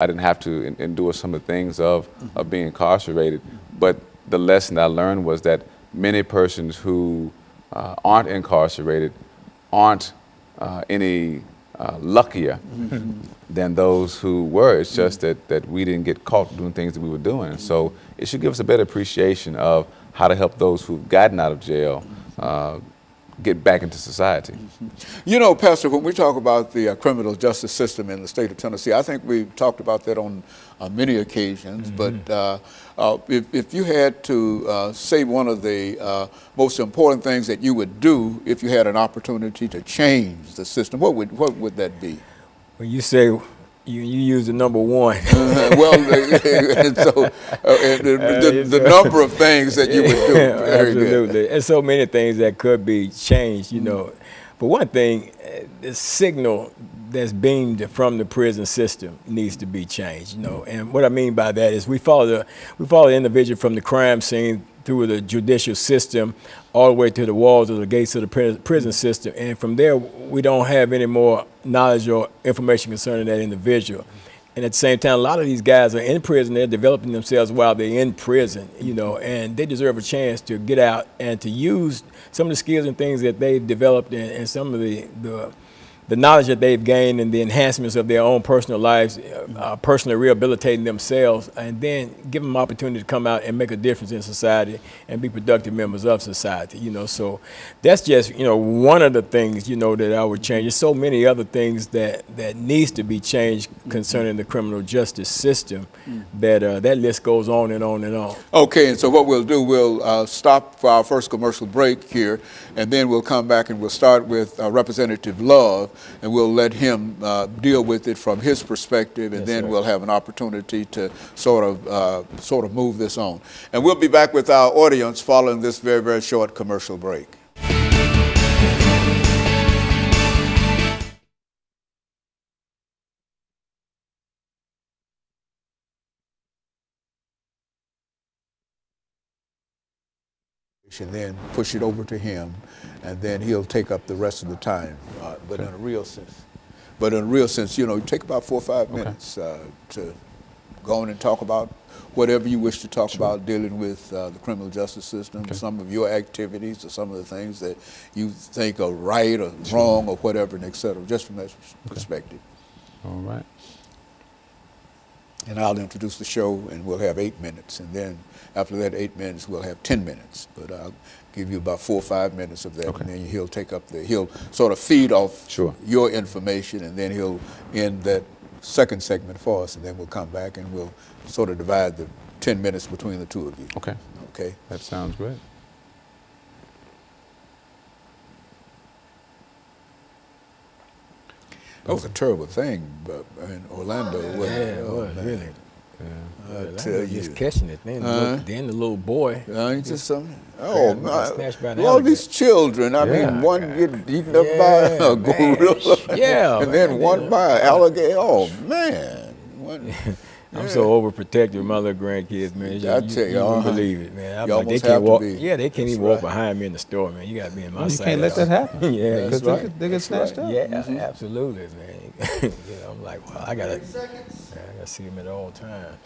I didn't have to endure some of the things of being incarcerated. But the lesson I learned was that many persons who aren't incarcerated aren't any luckier than those who were. It's just that we didn't get caught doing things that we were doing. So it should give us a better appreciation of how to help those who've gotten out of jail get back into society. You know, Pastor, when we talk about the criminal justice system in the state of Tennessee, I think we've talked about that on many occasions, but if you had to say one of the most important things that you would do if you had an opportunity to change the system, what would that be? When you say you use the number one. Well, and so the number of things that you would do. Very absolutely. Good. And so many things that could be changed, you know. For one thing, the signal that's beamed from the prison system needs to be changed, you know. And what I mean by that is we follow the individual from the crime scene through the judicial system all the way to the walls or the gates of the prison system. And from there, we don't have any more knowledge or information concerning that individual. And at the same time, a lot of these guys are in prison. They're developing themselves while they're in prison, you know, and they deserve a chance to get out and to use some of the skills and things that they've developed and some of the knowledge that they've gained and the enhancements of their own personal lives, personally rehabilitating themselves, and then give them opportunity to come out and make a difference in society and be productive members of society, you know. So that's just, you know, one of the things, you know, that I would change. There's so many other things that needs to be changed concerning the criminal justice system that that list goes on and on and on. Okay, and so what we'll do, we'll stop for our first commercial break here, and then we'll come back and we'll start with Representative Love, and we'll let him deal with it from his perspective, and then we'll have an opportunity to sort of move this on. And we'll be back with our audience following this very, very short commercial break. And then push it over to him, and then he'll take up the rest of the time. But in a real sense, you know, take about 4 or 5 minutes to go on and talk about whatever you wish to talk about dealing with the criminal justice system, some of your activities or some of the things that you think are right or wrong or whatever, and et cetera, just from that perspective. All right. And I'll introduce the show, and we'll have 8 minutes, and then after that 8 minutes, we'll have 10 minutes. But I'll give you about 4 or 5 minutes of that, and then he'll take up he'll sort of feed off your information, and then he'll end that second segment for us, and then we'll come back and we'll sort of divide the 10 minutes between the two of you. Okay. Okay. That sounds great. That was a terrible thing, but in Orlando. It was really. I tell you. Just catching it. Then the little boy. Ain't just something. Oh, man. All these children. I mean, one get eaten up by a gorilla. And then one by an alligator. Oh, man. I'm so overprotective of my little grandkids, man. I tell you, you wouldn't believe it, man. You almost have to be. Yeah, they can't even walk behind me in the store, man. You got to be in my side. You can't let that happen. Yeah, because they get snatched up. Yeah, absolutely, man. You know, I'm like, well, I gotta see them at all times.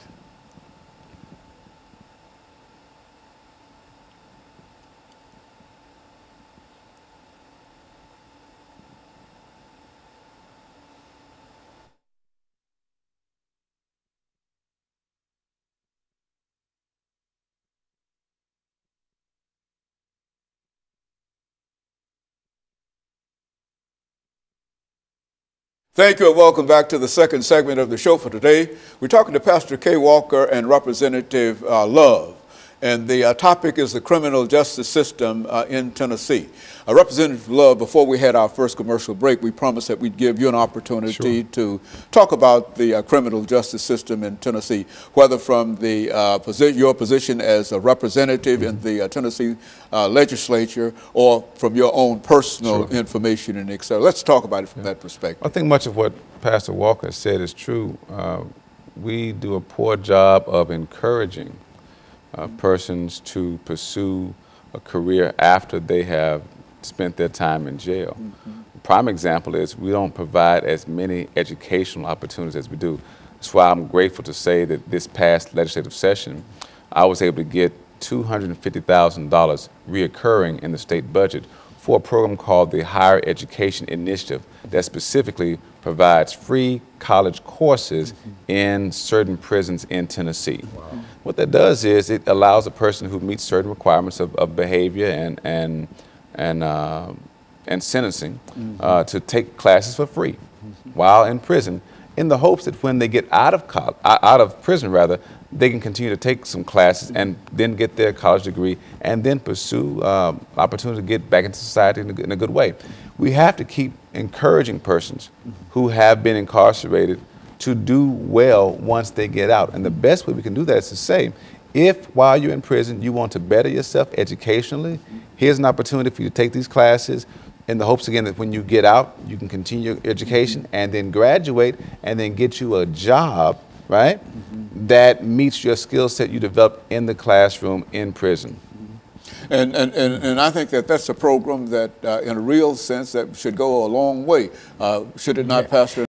Thank you and welcome back to the second segment of the show for today. We're talking to Pastor K. Walker and Representative Love, and the topic is the criminal justice system in Tennessee. Representative Love, before we had our first commercial break, we promised that we'd give you an opportunity to talk about the criminal justice system in Tennessee, whether from the your position as a representative in the Tennessee legislature or from your own personal information and et cetera. Let's talk about it from that perspective. I think much of what Pastor Walker said is true. We do a poor job of encouraging persons to pursue a career after they have spent their time in jail. Prime example is we don't provide as many educational opportunities as we do. That's why I'm grateful to say that this past legislative session, I was able to get $250,000 reoccurring in the state budget for a program called the Higher Education Initiative that specifically provides free college courses in certain prisons in Tennessee. Wow. What that does is it allows a person who meets certain requirements of behavior and sentencing to take classes for free while in prison, in the hopes that when they get out of prison, they can continue to take some classes and then get their college degree and then pursue opportunity to get back into society in a good way. We have to keep encouraging persons who have been incarcerated to do well once they get out. And the best way we can do that is to say, if while you're in prison you want to better yourself educationally, here's an opportunity for you to take these classes in the hopes, again, that when you get out, you can continue your education and then graduate and then get you a job, right, that meets your skill set you developed in the classroom in prison. And I think that that's a program that, in a real sense, that should go a long way, should it not, Pastor?